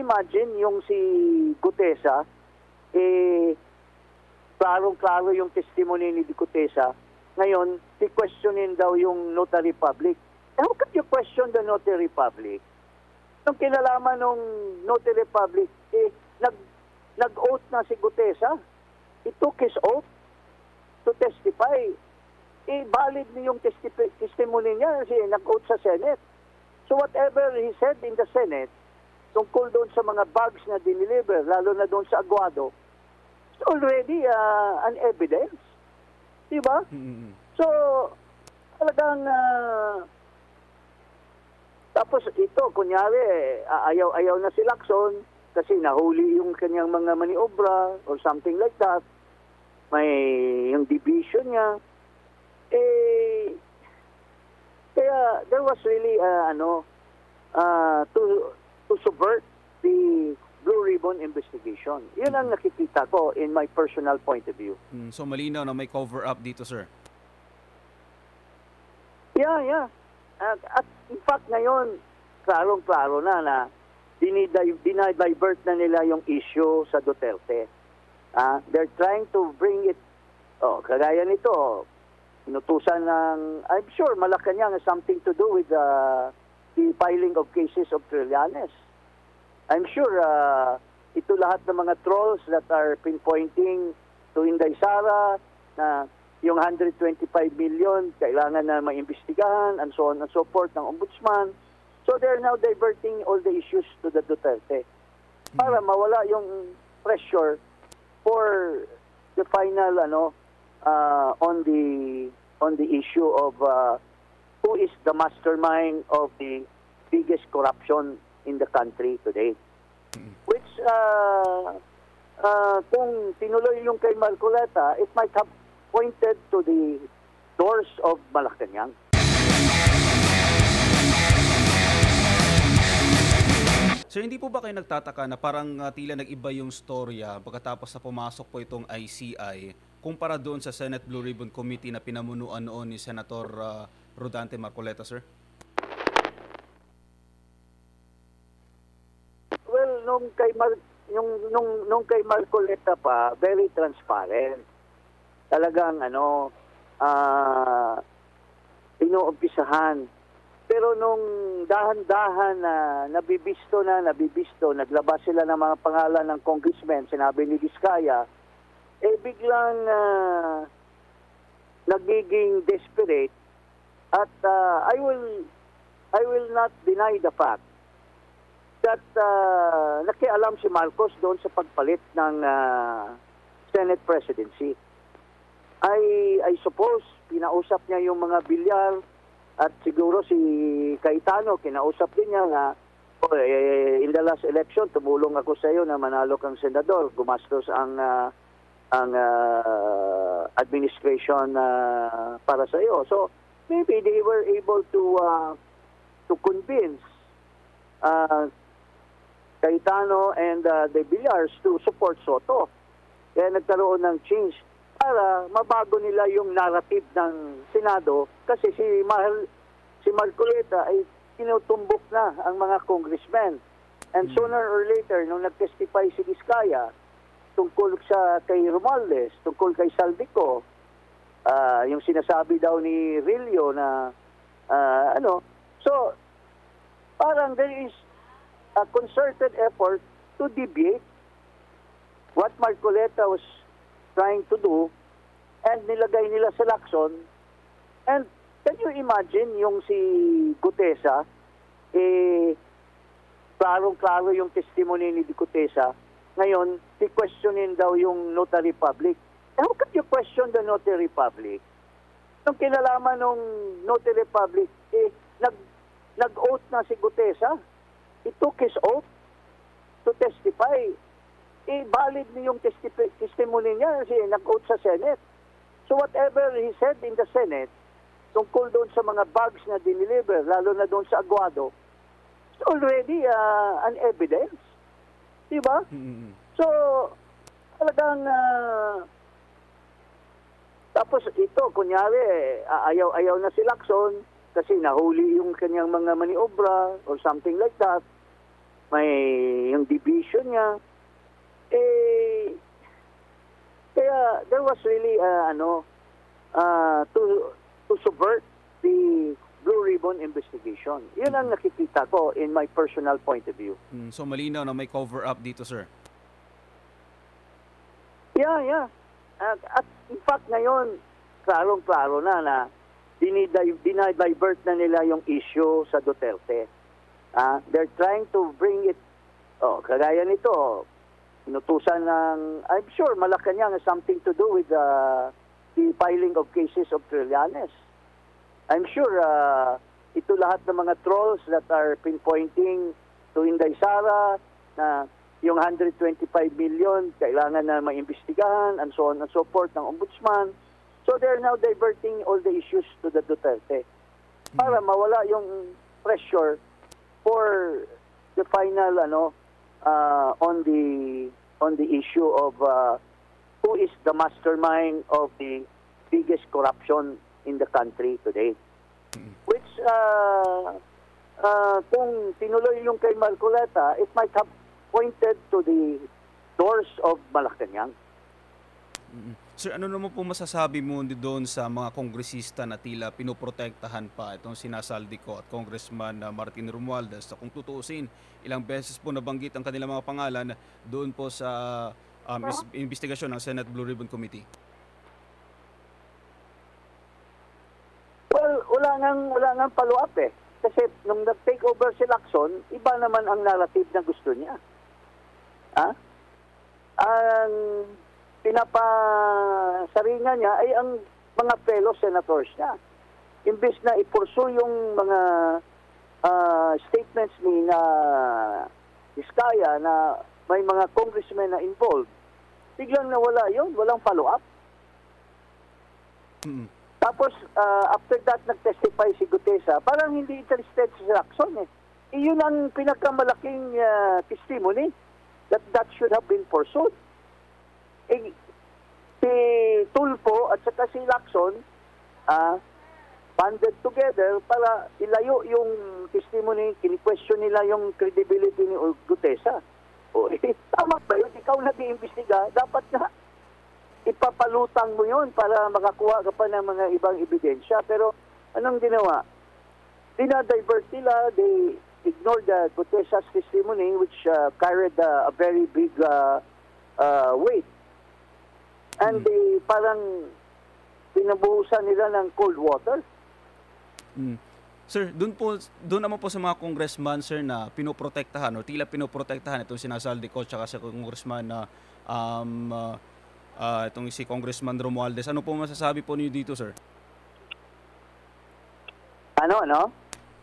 imagine yung si Gutesa, klarong-klaro yung testimony ni Gutesa. Ngayon, questionin daw yung notary public. How can you question the notary public? Nung kinalaman ng notary public, nag-oath na si Gutesa. He took his oath to testify. Valid na yung testimony niya kasi nag-oath sa Senate. So whatever he said in the Senate, tungkol doon sa mga bags na diniliver, lalo na doon sa Aguado, it's already an evidence. Diba? So, talagang, tapos ito, kunyari, ayaw na si Lacson kasi nahuli yung kanyang mga maniobra or something like that. May yung division niya. Kaya there was really to subvert the Blue Ribbon investigation. Yun ang nakikita ko in my personal point of view. So malinaw na may cover-up dito, sir? Yeah. At in fact ngayon, klarong-klaro na dinidivert na nila yung issue sa Duterte. They're trying to bring it, kagaya nito, inutusan ng, I'm sure Malacanang has something to do with the filing of cases of Trillanes. I'm sure ito lahat ng mga trolls that are pinpointing to Inday Sara na yung 125 million kailangan na maimbestigahan and so on and so forth ng ombudsman. So they're now diverting all the issues to the Duterte para mawala yung pressure for the final on the issue of who is the mastermind of the biggest corruption in the country today. Which kung tinuloy yung kay Marcoleta, it might have pointed to the doors of Malacanang. So hindi po ba kayo nagtataka na parang tila nag-iba yung storya pagkatapos na pumasok po itong ICI kumpara doon sa Senate Blue Ribbon Committee na pinamunuan noon ni Senator Rodante Marcoleta, sir? Well, nung kay Marcoleta pa, very transparent. Talagang inuumpisahan. Pero nung dahan-dahan na nabibisto, naglabas sila ng mga pangalan ng congressmen, sinabi ni Vizcaya, biglang nagiging desperate at I will not deny the fact that nakialam si Marcos doon sa pagpalit ng Senate presidency. I suppose pinausap niya yung mga Villar at siguro si Cayetano kinausap din niya na in the last election tumulong ako sa iyo na manalo kang senador, gumastos ang administration para sa iyo. So maybe they were able to convince Cayetano and the Villars to support Soto. Kaya nagkaroon ng change para mabago nila yung narrative ng Senado kasi si Marcoleta ay tinutumbok na ang mga congressmen. And sooner or later, nung nag-testify si Vizcaya tungkol kay Romualdez, tungkol kay Saldico, yung sinasabi daw ni Rillo na so parang there is a concerted effort to deviate what Marcoleta was trying to do and nilagay nila sa Lacson. And can you imagine yung si Gutesa, klarong-klaro yung testimony ni Gutesa. Ngayon, questionin daw yung notary public. How can you question the notary public? Nung kinalaman ng notary public, nag-oath na si Gutesa. He took his oath to testify. Valid na yung testimony niya kasi nag-oath sa Senate. So whatever he said in the Senate, tungkol doon sa mga bags na diniliver, lalo na doon sa Aguado, it's already an evidence. Diba? So, talagang, tapos ito, kunyari, ayaw na si Lacson kasi nahuli yung kanyang mga maniobra or something like that. may yung division niya. Eh, kaya there was really to subvert the Blue Ribbon investigation. Yun ang nakikita ko in my personal point of view. So malinaw na may cover-up dito, sir. Yeah. At in fact ngayon, klarong-klaro na dinidivert na nila yung issue sa Duterte. They're trying to bring it, kagaya nito, inutusan ng, I'm sure Malacanang has something to do with the filing of cases of Trillanes. I'm sure ito lahat ng mga trolls that are pinpointing to Inday Sara na yung 125 million kailangan na maimbestigahan and so on and so forth ng ombudsman. So they're now diverting all the issues to the Duterte para mawala yung pressure for the final on the issue of who is the mastermind of the biggest corruption in the country today. Which kung tinuloy yung kay Marcoleta, it might have pointed to the doors of Malacanang. Sir, ano naman po masasabi mo doon sa mga kongresista na tila pinoprotektahan pa itong sinasaldi ko at Congressman Martin Romualdez? Kung tutuusin, ilang beses po nabanggit ang kanilang mga pangalan doon po sa investigasyon ng Senate Blue Ribbon Committee. Well, wala ngang follow-up eh. Kasi nung nag-take over si Lacson, iba naman ang narrative na gusto niya. Ang pinapasaringan niya ay ang mga fellow senators niya. Imbes na ipursu yung mga statements ni na Vizcaya na may mga congressmen na involved, biglang nawala yun, walang follow-up. Tapos, after that, nag-testify si Gutesa, parang hindi interested si Lacson eh. Iyon ang pinakamalaking testimony that should have been pursued. Si Tulfo at saka si Lacson banded together para ilayo yung testimony, kini-question nila yung credibility ni Gutesa. Tama ba yun? Ikaw nag-iimbestiga, dapat na ipapalutang mo yun para makakuha ka pa ng mga ibang ebidensya. Pero anong ginawa? Dinadivert nila, they ignored Gutesa's testimony which carried a very big weight. And parang pinabuhusan nila ng cold water. Sir, doon naman po sa mga congressman, sir, na pinoprotektahan o tila pinoprotektahan itong sinasaldi ko tsaka sa congressman na itong si Congressman Romualdez. Ano po masasabi po niyo dito, sir?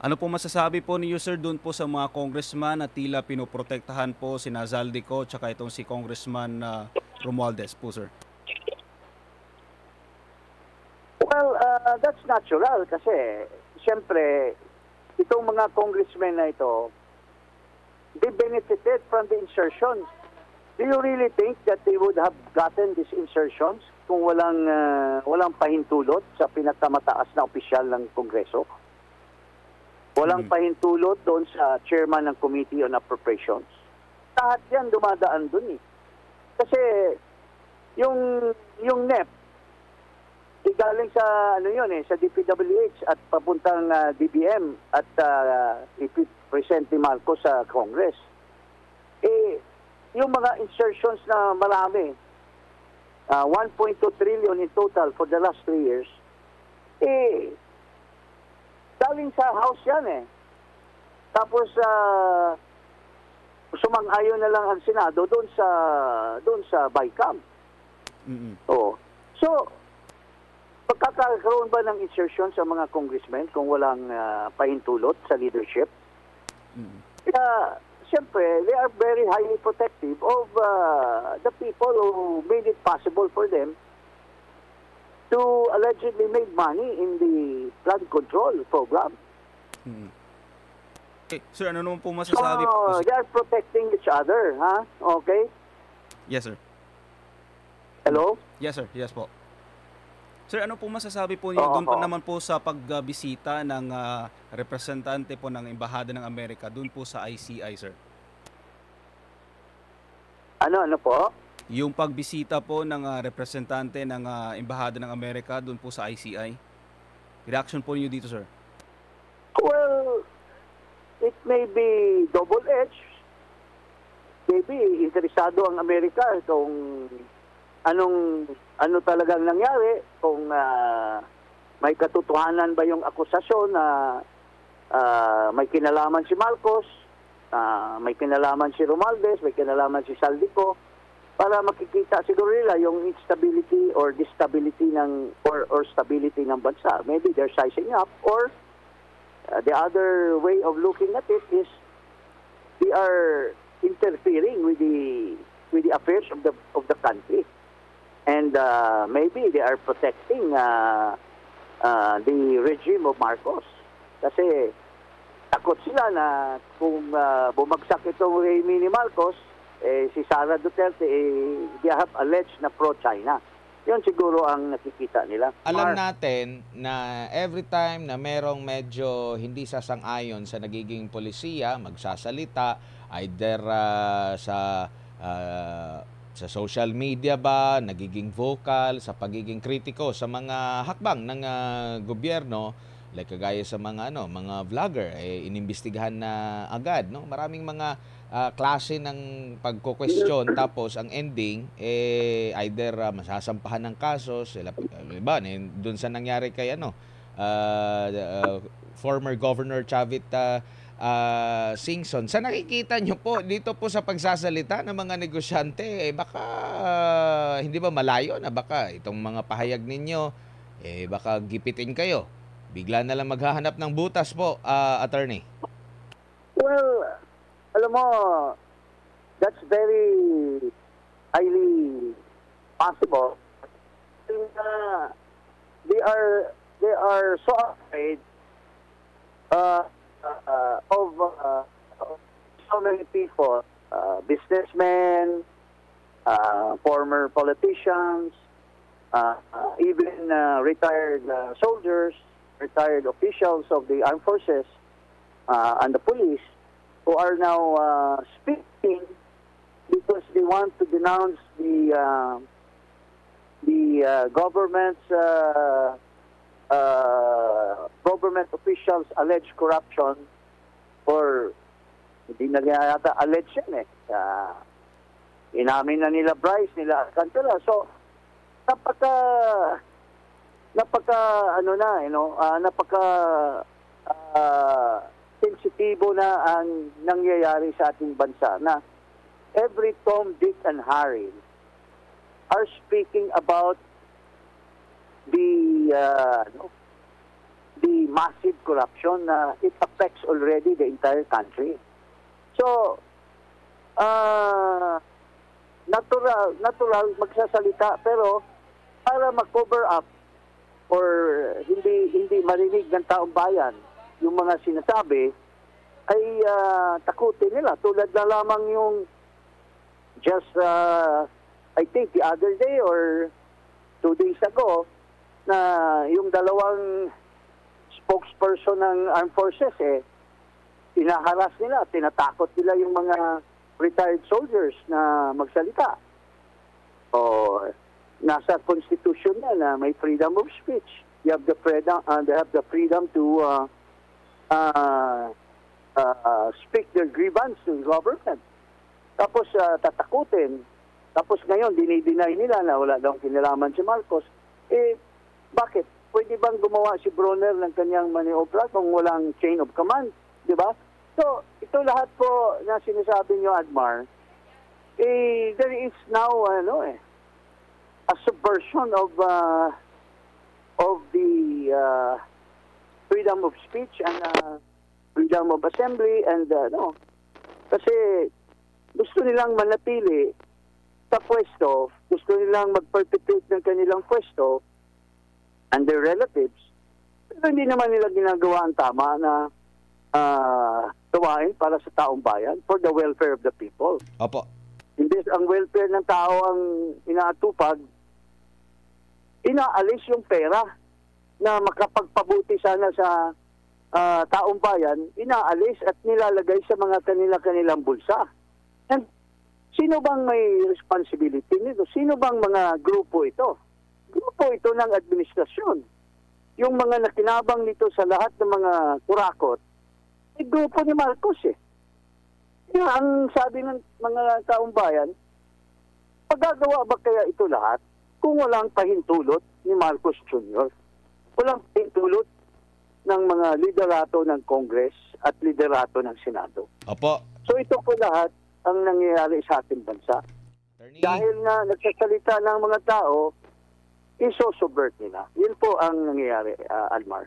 Ano po masasabi po niyo, sir, doon po sa mga congressman na tila pinoprotektahan po si Nazaldico tsaka itong si Congressman Romualdez po, sir? Well, that's natural kasi siyempre itong mga congressmen na ito, they benefited from the insertions. Do you really think that they would have gotten these insertions kung walang pahintulot sa pinakamataas na opisyal ng Kongreso? Walang pahintulot doon sa chairman ng Committee on Appropriations. Lahat yan dumadaan doon eh. Kasi yung NEP, galing sa sa DPWH at papuntang DBM at i-present ni Marcos sa Congress. Yung mga insertions na marami, 1.2 trillion in total for the last 3 years, galing sa House yan eh. Tapos sumang-ayon na lang ang Senado doon sa BICAM. So, pagkakaroon ba ng insertion sa mga congressmen kung walang pahintulot sa leadership? Siyempre, they are very highly protective of the people who made it possible for them to allegedly make money in the flood control program. Okay. Sir, ano naman po masasabi po? They are protecting each other, ha? Okay? Yes, sir. Hello? Yes, sir. Yes po. Sir, ano po masasabi po niyo doon po naman po sa pagbisita ng representante po ng Embahada ng Amerika doon po sa ICI, sir? Ano po? Yung pagbisita po ng representante ng Embahada ng Amerika doon po sa ICI. Reaction po niyo dito, sir? Well, it may be double-edged. Maybe interesado ang Amerika kung ano talagang nangyari, kung may katotohanan ba yung akusasyon na may kinalaman si Marcos, may kinalaman si Romualdez, may kinalaman si Saldico, para makikita siguro nila yung instability or destability ng or stability ng bansa. Maybe they're sizing up, or the other way of looking at it is they are interfering with the affairs of the country, and maybe they are protecting the regime of Marcos, kasi takot sila na kung bumagsak itong regime ni Marcos, si Sara Duterte, they have alleged na pro-China. Yun siguro ang nakikita nila. Alam natin na every time na merong medyo hindi sasang-ayon sa nagiging polisiya, magsasalita, either sa social media ba, nagiging vocal, sa pagiging kritiko sa mga hakbang ng gobyerno, like kagaya sa mga mga vlogger, inimbestigahan na agad, no? Maraming mga klase ng pagko-question, tapos ang ending either masasampahan ng kaso sila, iba doon sa nangyari kay former Governor Chavit Singson. Sa nakikita nyo po dito po sa pagsasalita ng mga negosyante, baka hindi ba malayo na baka itong mga pahayag ninyo baka gipitin kayo, bigla na lang maghahanap ng butas po, attorney? Well, alam mo, that's very highly possible. They are so afraid of so many people, businessmen, former politicians, even retired soldiers, retired officials of the armed forces and the police, who are now speaking because they want to denounce the government officials' alleged corruption, or hindi na yata alleged yan inamin na nila Bryce, nila Alcantara. So napaka sensitibo na ang nangyayari sa ating bansa, na every Tom, Dick, and Harry are speaking about the massive corruption na it affects already the entire country. So, natural magsasalita, pero para mag-cover up or hindi marinig ng taong bayan yung mga sinasabi, ay takutin nila. Tulad na lamang yung just, I think the other day or 2 days ago, na yung dalawang spokesperson ng armed forces, inaharas nila, tinatakot nila yung mga retired soldiers na magsalita. O nasa constitution na may freedom of speech. They have the freedom to speak their grievance to the government. Tapos tatakutin. Tapos ngayon, dinideny nila na wala daw kinalaman si Marcos. Bakit? Pwede bang gumawa si Bronner ng kanyang maniobra kung walang chain of command? Di ba? So, ito lahat po na sinasabi nyo, Admar, there is now, a subversion of the freedom of speech and freedom of assembly, and kasi gusto nilang manatili sa pwesto, gusto nilang mag-perpetuate ng kanilang pwesto and their relatives, pero hindi naman nila ginagawa ang tama na gawain para sa taong bayan, for the welfare of the people. Opo. Hindi ang welfare ng tao ang inaatupag, inaalis yung pera na makapagpabuti sana sa taong bayan, inaalis at nilalagay sa mga kanilang bulsa. And Sino bang may responsibility nito? Sino bang mga grupo ito? Grupo ito ng administrasyon. Yung mga nakinabang nito sa lahat ng mga kurakot, ay grupo ni Marcos eh. Kaya ang sabi ng mga taong bayan, pagagawa ba kaya ito lahat kung walang pahintulot ni Marcos Jr.? Walang pahintulot ng mga liderato ng Congress at liderato ng Senado. Opo. So ito po lahat ang nangyayari sa ating bansa. Attorney. Dahil nga nagsasalita ng mga tao, iso-subvert nila. Yun po ang nangyayari, Almar.